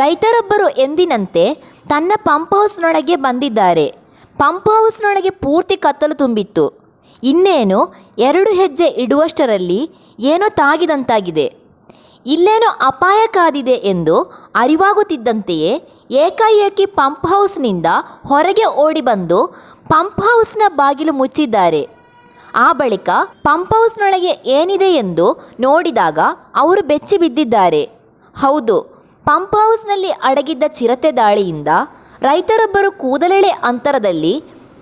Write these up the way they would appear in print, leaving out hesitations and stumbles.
ರೈತರೊಬ್ಬರು ಎಂದಿನಂತೆ ತನ್ನ ಪಂಪ್ ಹೌಸ್ನೊಳಗೆ ಬಂದಿದ್ದಾರೆ. ಪಂಪ್ ಹೌಸ್ನೊಳಗೆ ಪೂರ್ತಿ ಕತ್ತಲು ತುಂಬಿತ್ತು. ಇನ್ನೇನು 2 ಹೆಜ್ಜೆ ಇಡುವಷ್ಟರಲ್ಲಿ ಏನೋ ತಾಗಿದಂತಾಗಿದೆ. ಇಲ್ಲೇನೋ ಅಪಾಯ ಕಾದಿದೆ ಎಂದು ಅರಿವಾಗುತ್ತಿದ್ದಂತೆಯೇ ಏಕಾಏಕಿ ಪಂಪ್ ಹೌಸ್ನಿಂದ ಹೊರಗೆ ಓಡಿ ಬಂದು ಪಂಪ್ ಹೌಸ್ನ ಬಾಗಿಲು ಮುಚ್ಚಿದ್ದಾರೆ. ಆ ಬಳಿಕ ಪಂಪ್ ಹೌಸ್ನೊಳಗೆ ಏನಿದೆ ಎಂದು ನೋಡಿದಾಗ ಅವರು ಬೆಚ್ಚಿ ಬಿದ್ದಿದ್ದಾರೆ. ಹೌದು, ಪಂಪ್ ಹೌಸ್ನಲ್ಲಿ ಅಡಗಿದ್ದ ಚಿರತೆ ದಾಳಿಯಿಂದ ರೈತರೊಬ್ಬರು ಕೂದಲೆಳೆ ಅಂತರದಲ್ಲಿ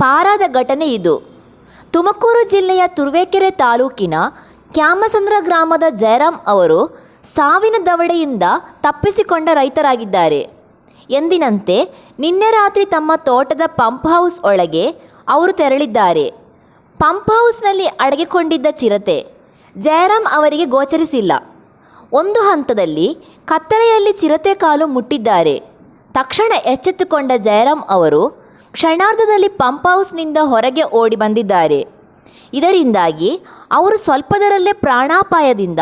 ಪಾರಾದ ಘಟನೆ ಇದು. ತುಮಕೂರು ಜಿಲ್ಲೆಯ ತುರುವೇಕೆರೆ ತಾಲೂಕಿನ ಕ್ಯಾಮಸಂದ್ರ ಗ್ರಾಮದ ಜಯರಾಮ್ ಅವರು ಸಾವಿನ ದವಡೆಯಿಂದ ತಪ್ಪಿಸಿಕೊಂಡ ರೈತರಾಗಿದ್ದಾರೆ. ಎಂದಿನಂತೆ ನಿನ್ನೆ ರಾತ್ರಿ ತಮ್ಮ ತೋಟದ ಪಂಪ್ ಹೌಸ್ ಒಳಗೆ ಅವರು ತೆರಳಿದ್ದಾರೆ. ಪಂಪ್ ಹೌಸ್ನಲ್ಲಿ ಅಡಗಿಕೊಂಡಿದ್ದ ಚಿರತೆ ಜಯರಾಮ್ ಅವರಿಗೆ ಗೋಚರಿಸಿಲ್ಲ. ಒಂದು ಹಂತದಲ್ಲಿ ಕತ್ತಲೆಯಲ್ಲಿ ಚಿರತೆ ಕಾಲು ಮುಟ್ಟಿದ್ದಾರೆ. ತಕ್ಷಣ ಎಚ್ಚೆತ್ತುಕೊಂಡ ಜಯರಾಮ್ ಅವರು ಕ್ಷಣಾರ್ಧದಲ್ಲಿ ಪಂಪ್ ಹೌಸ್ನಿಂದ ಹೊರಗೆ ಓಡಿ ಬಂದಿದ್ದಾರೆ. ಇದರಿಂದಾಗಿ ಅವರು ಸ್ವಲ್ಪದರಲ್ಲೇ ಪ್ರಾಣಾಪಾಯದಿಂದ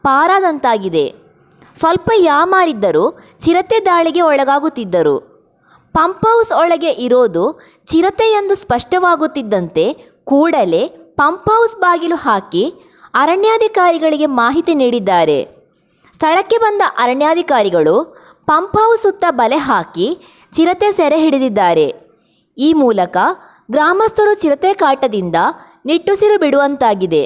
ಪಾರಾದಂತಾಗಿದೆ. ಸ್ವಲ್ಪ ಯಾಮಾರಿದ್ದರೂ ಚಿರತೆ ದಾಳಿಗೆ ಒಳಗಾಗುತ್ತಿದ್ದರು. ಪಂಪ್ ಹೌಸ್ ಒಳಗೆ ಇರೋದು ಚಿರತೆ ಎಂದು ಸ್ಪಷ್ಟವಾಗುತ್ತಿದ್ದಂತೆ ಕೂಡಲೇ ಪಂಪ್ ಹೌಸ್ ಬಾಗಿಲು ಹಾಕಿ ಅರಣ್ಯಾಧಿಕಾರಿಗಳಿಗೆ ಮಾಹಿತಿ ನೀಡಿದ್ದಾರೆ. ಸ್ಥಳಕ್ಕೆ ಬಂದ ಅರಣ್ಯಾಧಿಕಾರಿಗಳು ಪಂಪ್ ಹೌಸ್ ಸುತ್ತ ಬಲೆ ಹಾಕಿ ಚಿರತೆ ಸೆರೆ ಹಿಡಿದಿದ್ದಾರೆ. ಈ ಮೂಲಕ ಗ್ರಾಮಸ್ಥರು ಚಿರತೆ ಕಾಟದಿಂದ ನಿಟ್ಟುಸಿರು ಬಿಡುವಂತಾಗಿದೆ.